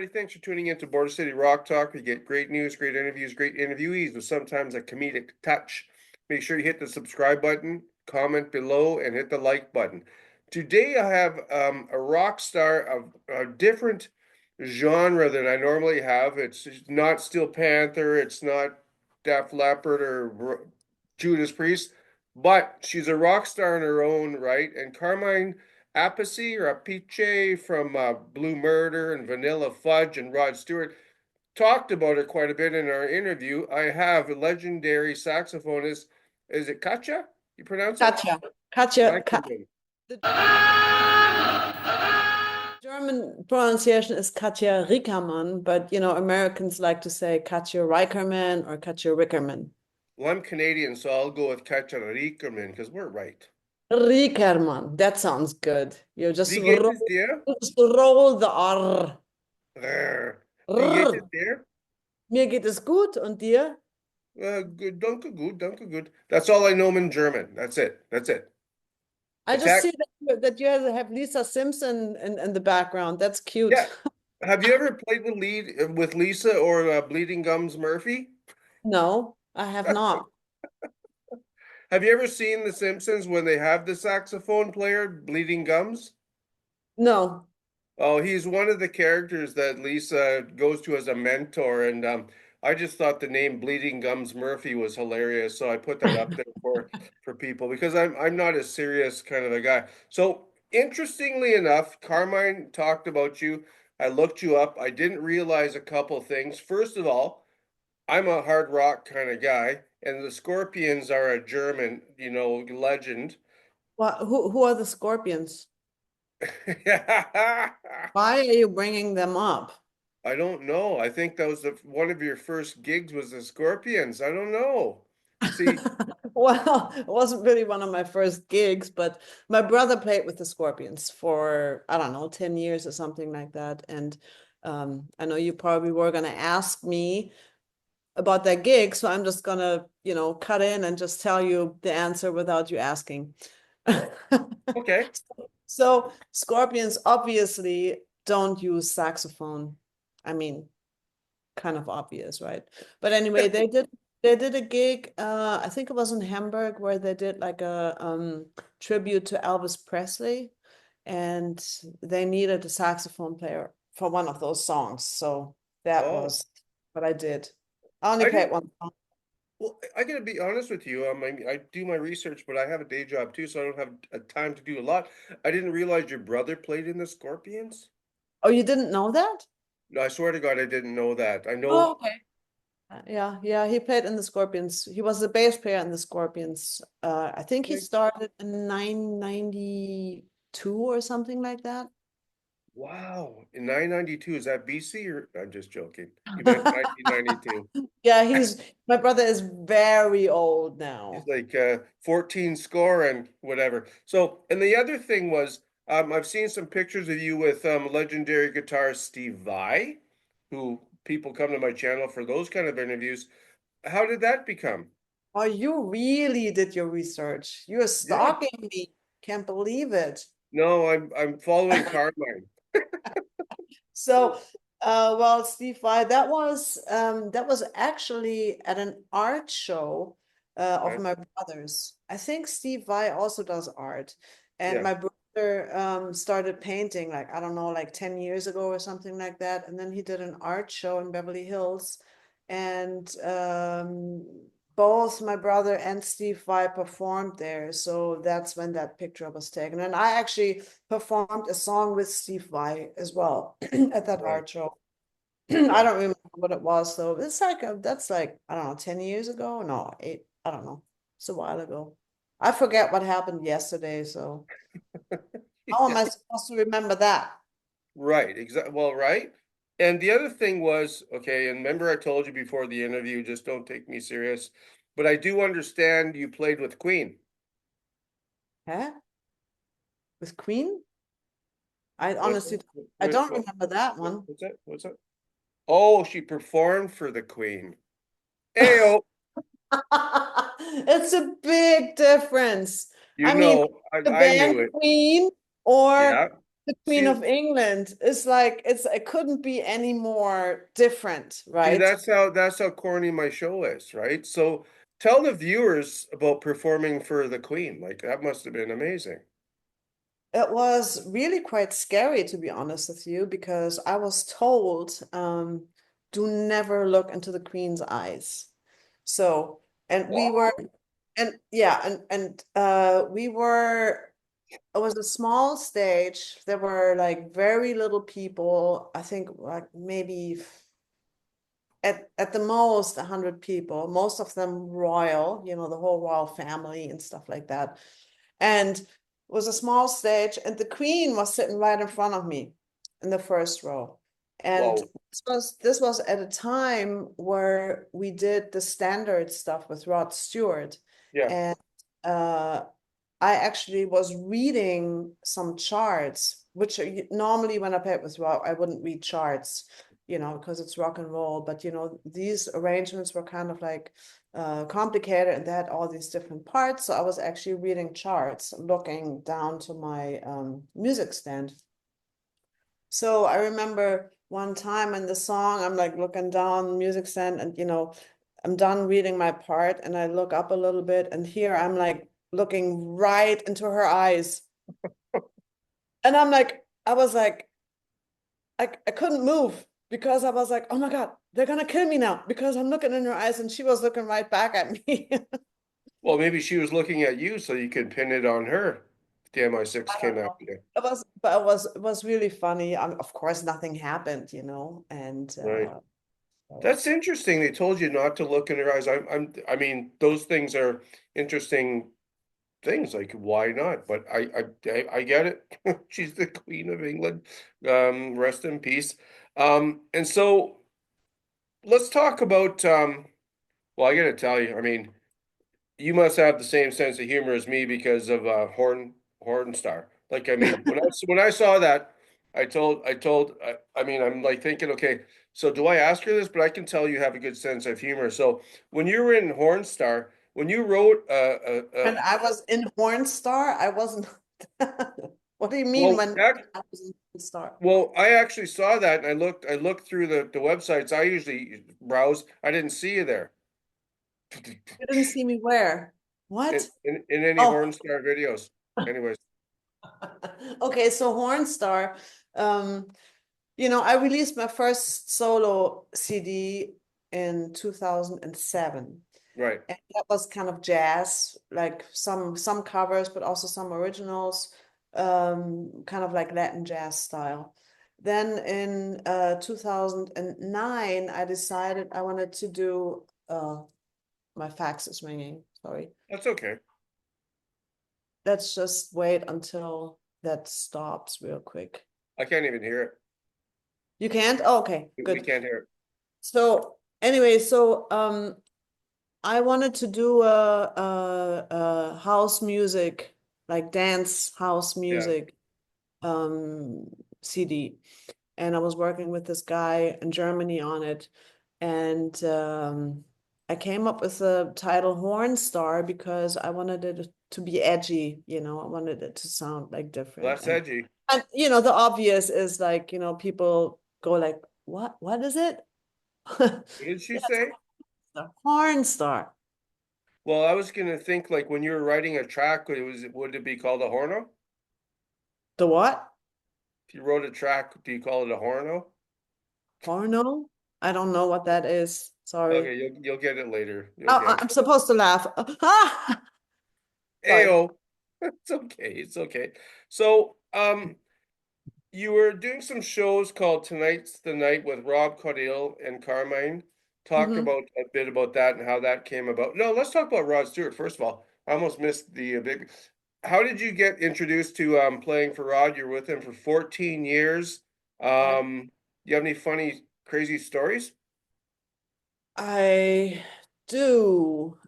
everybody. Thanks for tuning in to Border City Rock Talk. We get great news, great interviews, great interviewees with sometimes a comedic touch. Make sure you hit the subscribe button, comment below, and hit the like button. Today I have a rock star of a different genre than I normally have. It's not Steel Panther, it's not Def Leppard or Judas Priest, but she's a rock star in her own right. And Carmine Apice from Blue Murder and Vanilla Fudge and Rod Stewart talked about it quite a bit in our interview. I have a legendary saxophonist. Is it Katja? You pronounce it? Katja. Katja. Rieckermann. The German pronunciation is Katja Rieckermann, but Americans like to say Katja Rieckermann or Katja Rieckermann. Well, I'm Canadian, so I'll go with Katja Rieckermann because we're right. Rieckermann, that sounds good. You just Wie geht es dir? roll the R. Wie geht es dir? Mir geht es gut und dir? Good, danke gut, danke gut. That's all I know in German. That's it. That's it. I just see that you have Lisa Simpson in the background. That's cute. Yeah. Have you ever played the lead with Lisa or Bleeding Gums Murphy? No, I have not. Have you ever seen The Simpsons when they have the saxophone player, Bleeding Gums? No. Oh, he's one of the characters that Lisa goes to as a mentor, and I just thought the name Bleeding Gums Murphy was hilarious, so I put that up there for people because I'm not a serious kind of a guy. So interestingly enough, Carmine talked about you. I looked you up. I didn't realize a couple things. First of all, I'm a hard rock kind of guy, and the Scorpions are a German, legend. Who are the Scorpions? Why are you bringing them up? I don't know. I think that was one of your first gigs was the Scorpions. I don't know. See, Well, it wasn't really one of my first gigs, but my brother played with the Scorpions for, I don't know, 10 years or something like that. And I know you probably were going to ask me about that gig, so I'm just going to, cut in and just tell you the answer without you asking. okay. So Scorpions obviously don't use saxophone. I mean, kind of obvious, right? But anyway, they did a gig, I think it was in Hamburg, where they did like a tribute to Elvis Presley, and they needed a saxophone player for one of those songs. So that was what I did. I only played one song. Well, I gotta be honest with you. I do my research, but I have a day job too, so I don't have a time to do a lot. I didn't realize your brother played in the Scorpions. Oh, you didn't know that? No, I swear to God, I didn't know that. I know. Oh, okay. Yeah, he played in the Scorpions. He was the bass player in the Scorpions. I think he started in 992 or something like that. Wow, in 992, is that BC or I'm just joking? You meant 1992. Yeah, my brother is very old now. He's like 14 score and whatever. So, and the other thing was, I've seen some pictures of you with legendary guitarist Steve Vai, who people come to my channel for those kind of interviews. How did that become? Oh, you really did your research. You're stalking me. Can't believe it. No, I'm following Carmine. So, well, Steve Vai, that was actually at an art show of my brother's. I think Steve Vai also does art, and my brother started painting like, I don't know, like 10 years ago or something like that, and then he did an art show in Beverly Hills, and both my brother and Steve Vai performed there. So that's when that picture was taken. And I actually performed a song with Steve Vai as well at that art show. I don't remember what it was, though. It's like, that's like, I don't know, 10 years ago? No, 8, I don't know. It's a while ago. I forget what happened yesterday, so how am I supposed to remember that? Right, exactly. Well, right. And the other thing was, okay, and remember I told you before the interview, just don't take me serious. But I do understand you played with Queen. Huh? With Queen? I honestly, I don't remember that one. What's that? What's that? Oh, she performed for the Queen. Ayo. It's a big difference. You I mean, know, the I knew band it. Queen or Yeah. the Queen See, of England is like it couldn't be any more different, see, right? that's how corny my show is, right? So tell the viewers about performing for the Queen. Like that must have been amazing. It was really quite scary, to be honest with you, because I was told, do never look into the Queen's eyes. So, and we were, What? and yeah, we were, it was a small stage. There were like very little people. I think like maybe at the most 100 people, most of them royal, the whole royal family and stuff like that. And it was a small stage, and the Queen was sitting right in front of me in the first row. And Whoa. this was at a time where we did the standard stuff with Rod Stewart. Yeah. And uh I actually was reading some charts, which normally when I play with rock, I wouldn't read charts, because it's rock and roll. But these arrangements were kind of like complicated, and they had all these different parts. So I was actually reading charts, looking down to my music stand. So I remember one time in the song, I'm like looking down the music stand, and I'm done reading my part, and I look up a little bit, and here I'm like looking right into her eyes. And I was like, I couldn't move because I was like, oh my God, they're gonna kill me now because I'm looking in her eyes, and she was looking right back at me. Well, maybe she was looking at you so you could pin it on her. If the MI6 I don't came know. after you. But it was really funny. Of course, nothing happened, and Right. so That's interesting. They told you not to look in her eyes. I mean, those things are interesting things. Like, why not? But I get it. She's the Queen of England. Rest in peace. And so let's talk about, well, I gotta tell you, I mean, you must have the same sense of humor as me because of Horn Star. Like, I mean, when I saw that, I mean, I'm like thinking, okay, so do I ask her this? But I can tell you have a good sense of humor. So when you were in Hornstar, when you wrote, and I was in Hornstar. I wasn't. What do you mean well, when I was in Hornstar? well, I actually saw that and I looked through the websites I usually browse. I didn't see you there You didn't see me where? What? in any Oh, Hornstar videos. Anyways, okay. So Hornstar, um, I released my first solo CD in 2007. right. And that was kind of jazz, like some covers, but also some originals, kind of like Latin jazz style. Then in 2009, I decided I wanted to do my fax is ringing. Sorry. That's okay. Let's just wait until that stops real quick. I can't even hear it. You can't? Oh, okay, We good. can't hear it. So anyway, I wanted to do a house music, like dance house Yeah. music um CD. And I was working with this guy in Germany on it. And I came up with the title Horn Star because I wanted it to be edgy, I wanted it to sound like Well, different. that's And edgy. the obvious is like, people go like, what is it? What did she Yeah, say? the Horn Star. Well, I was gonna think like when you were writing a track, would it be called a horno? The what? If you wrote a track, do you call it a horno? Porno? I don't know what that is. Sorry. Okay, you'll get it later. You'll Oh, get it. I'm supposed to laugh. Ah! Sorry. Ayo. It's okay. It's okay. So, you were doing some shows called Tonight's the Night with Rob Caudille and Carmine. Talk Mhm. about a bit about that and how that came about. No, let's talk about Rod Stewart first of all. I almost missed the big. How did you get introduced to playing for Rod? You're with him for 14 years. You have any funny, crazy stories? I do.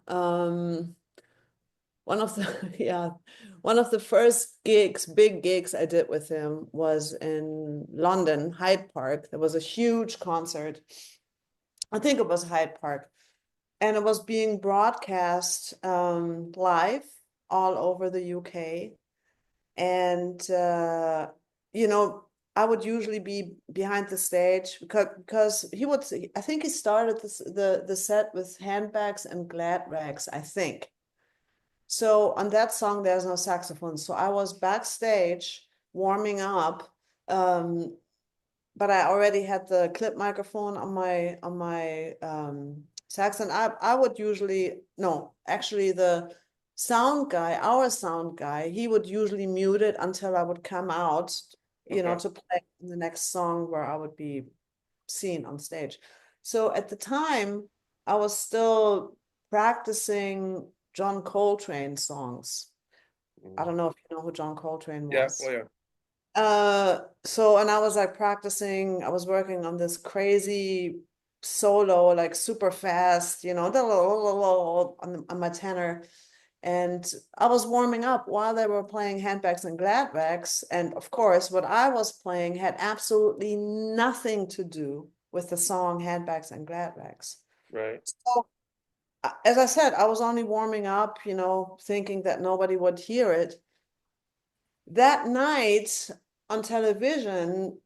One of the yeah, one of the first big gigs I did with him was in London, Hyde Park. There was a huge concert. I think it was Hyde Park, and it was being broadcast live all over the UK. And you know, I would usually be behind the stage because he would, I think he started the set with handbags and glad rags, I think. So on that song, there's no saxophone. So I was backstage warming up, but I already had the clip microphone on my sax, and I would usually, no, actually the sound guy, our sound guy, he would usually mute it until I would come out, you know, Okay. to play the next song where I would be seen on stage. So at the time, I was still practicing John Coltrane songs. I don't know if you know who John Coltrane Yeah. was. Well, yeah. So and I was like practicing, I was working on this crazy solo, like super fast, you know, on my tenor. And I was warming up while they were playing handbags and glad rags. And of course, what I was playing had absolutely nothing to do with the song Handbags and Glad Rags. Right. So, as I said, I was only warming up, you know, thinking that nobody would hear it. That night on television,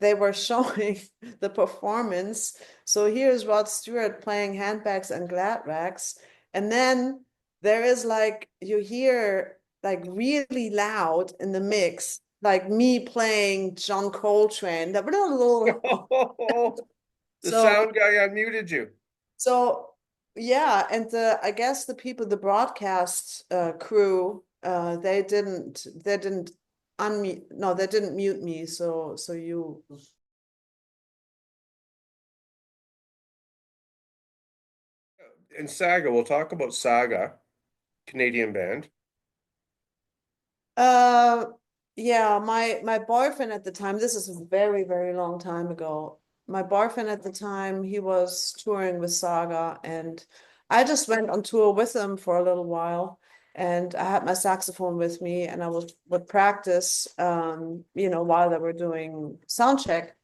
they were showing the performance. So here's Rod Stewart playing handbags and glad rags. And then there is like, you hear like really loud in the mix, like me playing John Coltrane. The So, sound guy unmuted you. so yeah, and I guess the people, the broadcast crew, they didn't unmute, no, they didn't mute me. So you. And Saga, we'll talk about Saga, Canadian band. Uh, yeah, my boyfriend at the time, this is a very, very long time ago. My boyfriend at the time, he was touring with Saga, and I just went on tour with him for a little while. And I had my saxophone with me, and I would practice, you know, while they were doing sound check.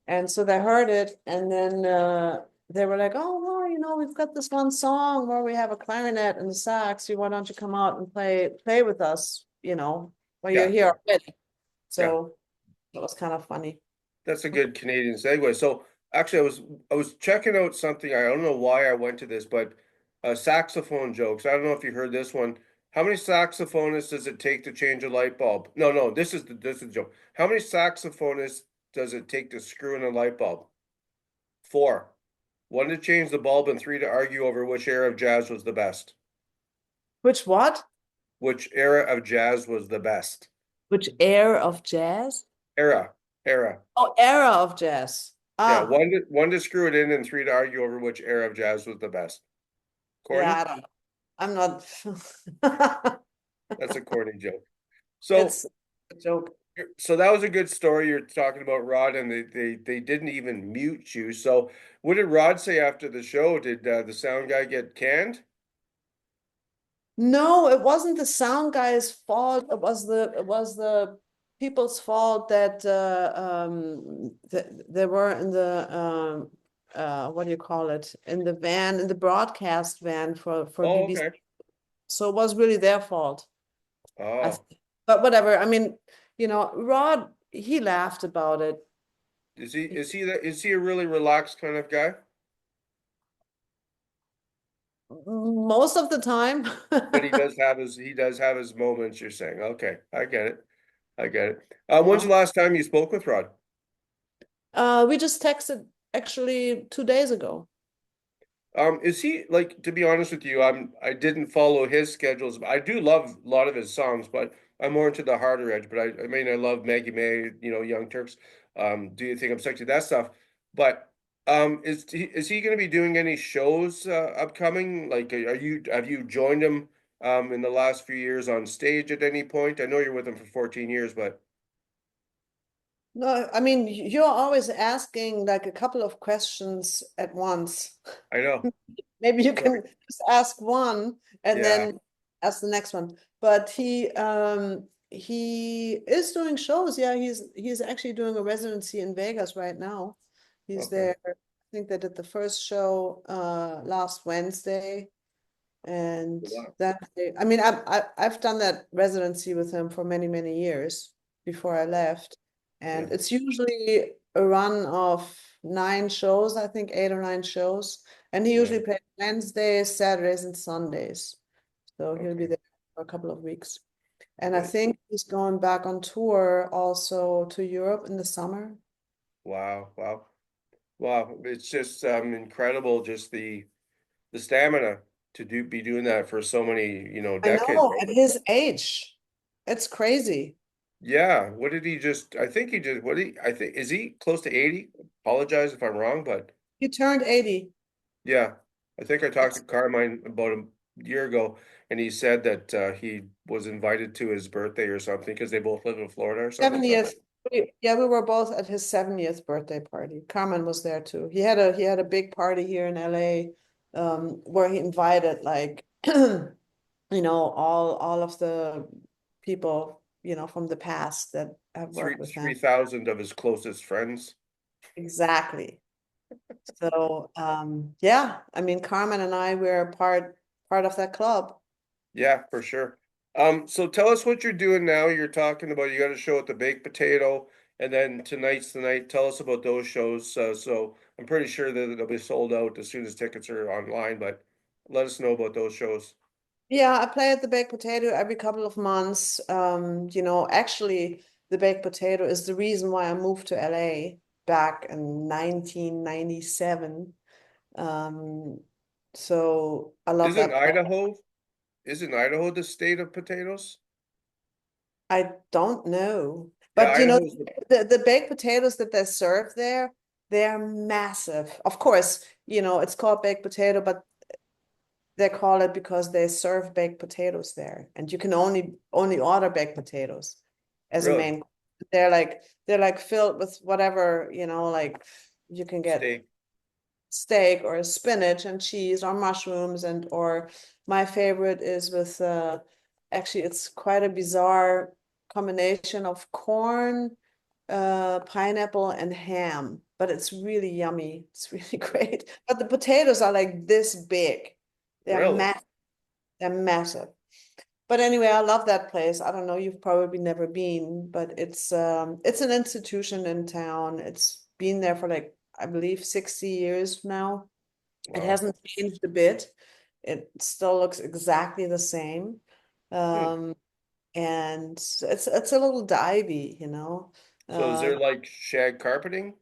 And so they heard it, and then they were like, "Oh, well, you know, we've got this one song where we have a clarinet and a sax. Why don't you come out and play with us? You know, well, you're Yeah, here already." yeah. So it was kind of funny. That's a good Canadian segue. So actually, I was checking out something. I don't know why I went to this, but saxophone jokes. I don't know if you heard this one. How many saxophonists does it take to change a light bulb? No, no, this is the joke. How many saxophonists does it take to screw in a light bulb? Four. One to change the bulb and three to argue over which era of jazz was the best. Which what? Which era of jazz was the best? Which era of jazz? Era, era. Oh, era of jazz. Yeah, Ah, one to screw it in and three to argue over which era of jazz was the best. yeah, Corny? I don't know. I'm not. That's a corny joke. So, It's a joke. so that was a good story. You're talking about Rod, and they didn't even mute you. So, what did Rod say after the show? Did the sound guy get canned? No, it wasn't the sound guy's fault. It was the people's fault that they were in the what do you call it? In the van, in the broadcast van for Oh, BBC. okay. So it was really their fault. I Oh, think. But whatever. I mean, you know, Rod, he laughed about it. is he a really relaxed kind of guy? Most of the time. But he does have his moments. You're saying, okay, I get it. I get it. When's the last time you spoke with Rod? We just texted actually 2 days ago. Is he like, to be honest with you, I didn't follow his schedules. I do love a lot of his songs, but I'm more into the harder edge. But I mean, I love Maggie May, Young Turks. Do you think I'm sexy? That stuff. But is he going to be doing any shows upcoming? Like, have you joined him in the last few years on stage at any point? I know you're with him for 14 years, but No, I mean, you're always asking like a couple of questions at once. I know. Maybe you Sorry. can just ask one and Yeah. then ask the next one. But he is doing shows. Yeah, he's actually doing a residency in Vegas right now. He's Okay. there. I think they did the first show last Wednesday. And Wow. that I mean I've done that residency with him for many, many years before I left. And Yeah. it's usually a run of 9 shows, I think 8 or 9 shows. And he usually Right. plays Wednesdays, Saturdays, and Sundays. So he'll be Okay. there for a couple of weeks. And I Nice. think he's going back on tour also to Europe in the summer. Wow. Wow. Wow. It's just incredible just the stamina to be doing that for so many, I decades, know, right? at his age, it's crazy. Yeah. What did he just I think he just what he I think is he close to 80? Apologize if I'm wrong, but He turned 80. yeah. I think I talked to It's Carmine about a year ago and he said that he was invited to his birthday or something because they both live in Florida or something. So 70th. Yeah, we were both at his 70th birthday party. Carmen was there too. He had a big party here in LA, where he invited like all of the people, from the past that have three worked with him. 3,000 of his closest friends. Exactly. So yeah, I mean Carmen and I were part of that club. Yeah, for sure. So tell us what you're doing now. You're talking about you got a show at the Baked Potato, and then tonight's the night. Tell us about those shows. So I'm pretty sure that they'll be sold out as soon as tickets are online, but let us know about those shows. Yeah, I play at the baked potato every couple of months. Actually, the baked potato is the reason why I moved to LA back in 1997. Um, so I love Isn't that place. Idaho, isn't Idaho the state of potatoes? I don't know, Yeah, but Idaho's the baked potatoes that they serve there, they're massive. Of course, it's called baked potato, but they call it because they serve baked potatoes there, and you can only order baked potatoes as a really main. They're like filled with whatever, like you can get steak. steak or spinach and cheese or mushrooms, and or my favorite is with actually it's quite a bizarre combination of corn, pineapple and ham, but it's really yummy. It's really great. But the potatoes are like this big. They're Really? massive. They're massive. But anyway, I love that place. I don't know, you've probably never been, but it's an institution in town. It's been there for like, I believe 60 years now. It Wow. hasn't changed a bit. It still looks exactly the same. Hmm. Um, and it's a little divey, So is Uh, there like shag carpeting?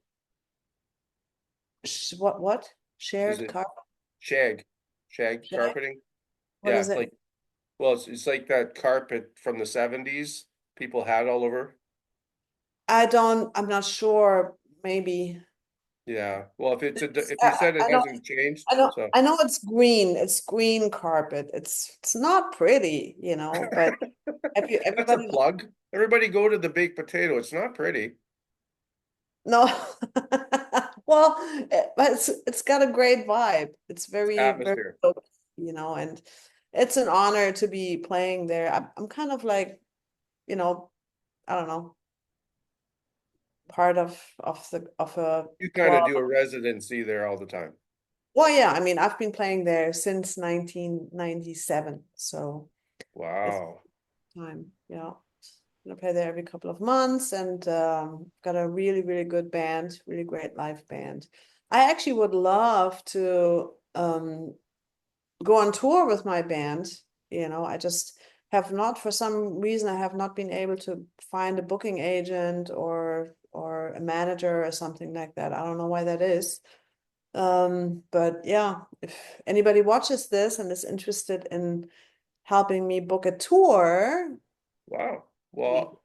what? Is Shared it car? shag Shared? carpeting? What Yeah, is it? like well, it's like that carpet from the 70s people had all over. I'm not sure, maybe. Yeah. Well, if it's if I, you said it I know hasn't changed, I know so I know it's green. It's green carpet. It's not pretty, but that's a everybody plug. Everybody go to the baked potato. It's not pretty. no. Well, but it's got a great vibe. It's very, very Atmosphere. focused, and it's an honor to be playing there. I'm kind of like, I don't know, part of a You kind of club. do a residency there all the time. Well, yeah, I mean, I've been playing there since 1997, so it's Wow. time, I play there every couple of months, and got a really, really good band, really great live band. I actually would love to go on tour with my band. I just have not, for some reason, I have not been able to find a booking agent or a manager or something like that. I don't know why that is. But yeah, if anybody watches this and is interested in helping me book a tour, Wow. Well,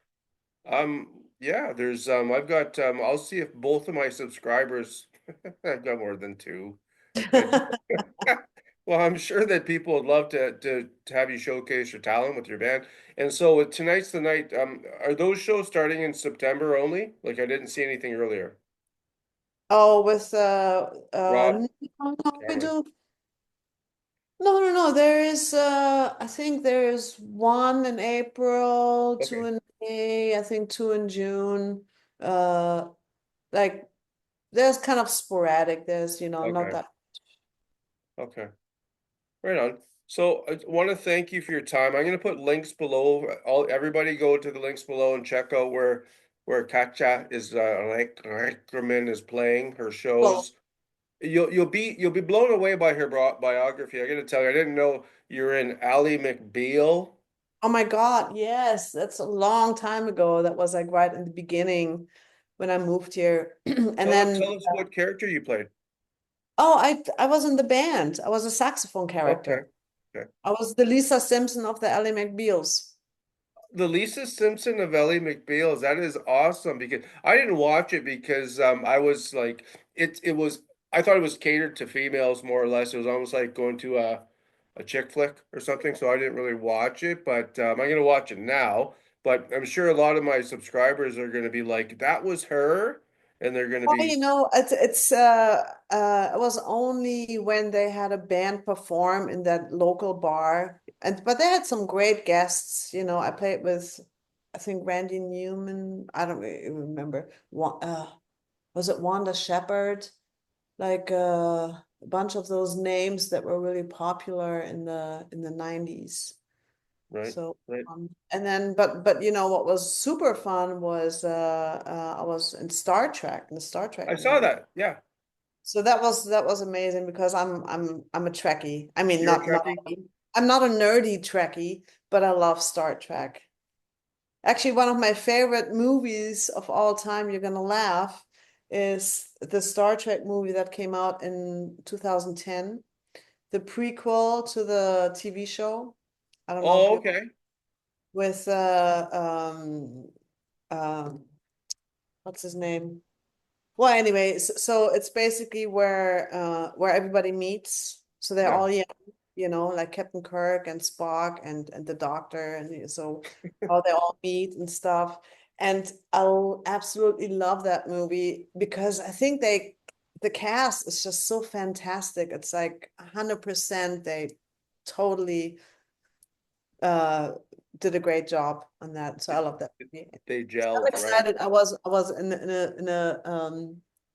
yeah, there's I've got I'll see if both of my subscribers I've got more than two. If well, I'm sure that people would love to have you showcase your talent with your band. And so with tonight's the night, are those shows starting in September only? Like I didn't see anything earlier. oh, with Rod, no, no, we Cameron. do. No, no, no. There is I think there's one in April, two Okay, in May, I think two in June. Uh like there's kind of sporadic. There's, not okay, that. okay. Right on. So I want to thank you for your time. I'm going to put links below. All everybody go to the links below and check out where Katja is like Rieckermann is playing her Well, shows. You'll be blown away by her biography. I got to tell you, I didn't know you're in Ally McBeal. oh my God, yes, that's a long time ago. That was like right in the beginning when I moved here. And then, Tell us what character you played. oh, I was in the band. I was a saxophone Okay. character. Okay. I was the Lisa Simpson of the Ally McBeals. The Lisa Simpson of Ellie McBeal, that is awesome because I didn't watch it because I was like it was I thought it was catered to females more or less. It was almost like going to a chick flick or something, so I didn't really watch it, but I'm gonna watch it now. But I'm sure a lot of my subscribers are gonna be like, that was her, and they're gonna Well, be it was only when they had a band perform in that local bar, and but they had some great guests. I played with, I think Randy Newman. I don't really remember. Was it Wanda Shepherd? Like a bunch of those names that were really popular in the 90s. right, So, right. and then, but what was super fun was I was in Star Trek, in the Star I Trek saw movie. that. Yeah, So that was amazing because I'm a Trekkie. I mean, you're a not Trekkie. I'm not a nerdy Trekkie, but I love Star Trek. Actually, one of my favorite movies of all time, you're gonna laugh, is the Star Trek movie that came out in 2010, the prequel to the TV show. I don't know if Oh, you okay. with um what's his name? Well, anyway, so it's basically where everybody meets. So they're Yeah. all young, like Captain Kirk and Spock and the Doctor, and so how they all meet and stuff. And I'll absolutely love that movie because I think the cast is just so fantastic. It's like 100% they totally uh did a great job on that. So I love that movie. They I'm gelled, right? excited. I was in a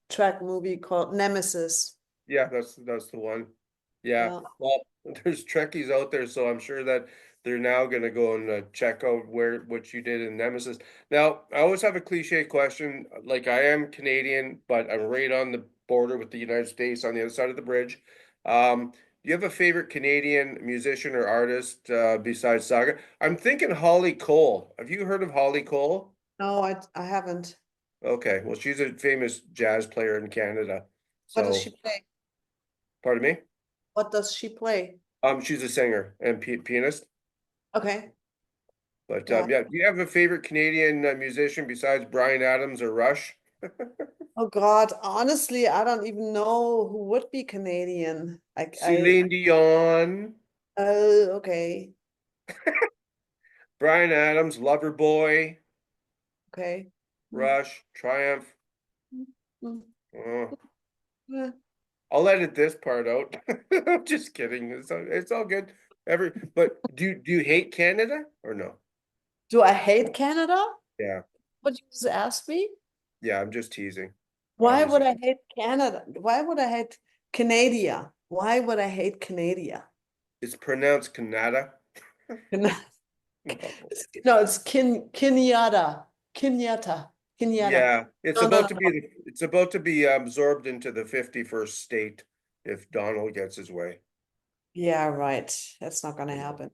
track movie called Nemesis. Yeah, that's the one. Yeah. Yeah. Well, there's Trekkies out there, so I'm sure that they're now gonna go and check out what you did in Nemesis. Now, I always have a cliche question. Like, I am Canadian, but I'm right on the border with the United States on the other side of the bridge. Do you have a favorite Canadian musician or artist besides Saga? I'm thinking Holly Cole. Have you heard of Holly Cole? No, I haven't. Okay, well, she's a famous jazz player in Canada. What does she So, play? pardon me? What does she play? She's a singer and pianist. Okay. But Yeah. yeah, do you have a favorite Canadian musician besides Brian Adams or Rush? Oh God, honestly, I don't even know who would be Canadian. Celine Dion, Oh, okay. Brian Adams, Loverboy, Okay. Mm, Rush, Triumph. mm, mm, Oh, eh. I'll edit this part out. I'm just kidding. It's all good. But do you hate Canada or no? Do I hate Canada? Yeah, What you just asked me? yeah. I'm just teasing. Why would Obviously, I hate Canada? Why would I hate Canada? Why would I hate Canada? it's pronounced Canada. No. No, it's Kenyatta. Kenyatta. Kenyatta. Yeah, it's No, no, about no, to be no. it's about to be absorbed into the 51st state if Donald gets his way. Yeah, right. That's not gonna No, happen.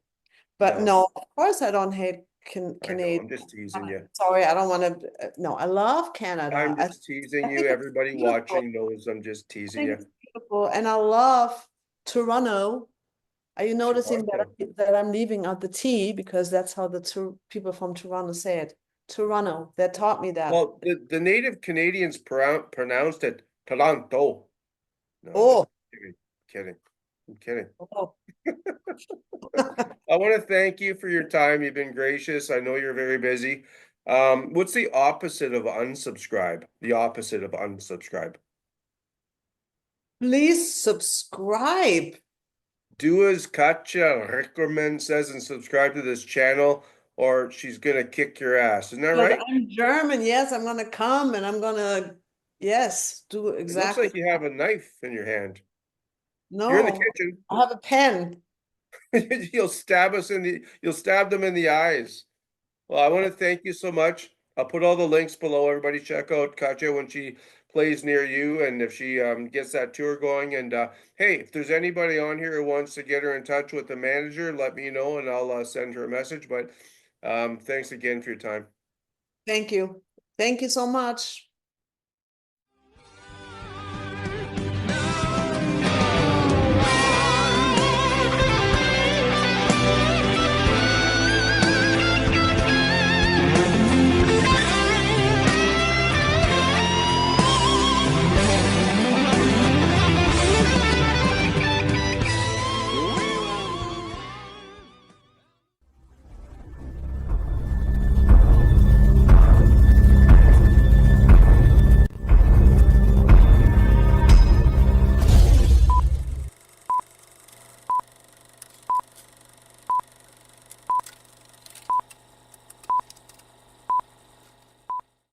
But no, no, of course I don't hate I know. Canada. I'm just teasing you. Sorry, I don't want to. No, I love Canada. I'm just teasing I you. think it's Everybody beautiful. watching knows I'm just I teasing think you. it's beautiful, and I love Toronto. Are you noticing that Toronto. I'm leaving out the T because that's how the people from Toronto say it? Toronto. They taught me that. Well, the native Canadians pronounced it Toronto. No, I'm just Oh, kidding. Kidding. I'm kidding. oh. I want to thank you for your time. You've been gracious. I know you're very busy. What's the opposite of unsubscribe? The opposite of unsubscribe. Please subscribe. Do as Katja Rieckermann says and subscribe to this channel, or she's gonna kick your ass. Isn't that Because right? I'm German. Yes, I'm gonna come and I'm gonna, yes, do It looks exactly. like you have a knife in your hand. You're in the No, kitchen. I have a pen. You'll stab them in the eyes. Well, I want to thank you so much. I'll put all the links below. Everybody check out Katja when she plays near you, and if she gets that tour going. And hey, if there's anybody on here who wants to get her in touch with the manager, let me know and I'll send her a message. But thanks again for your time. Thank you. Thank you so much.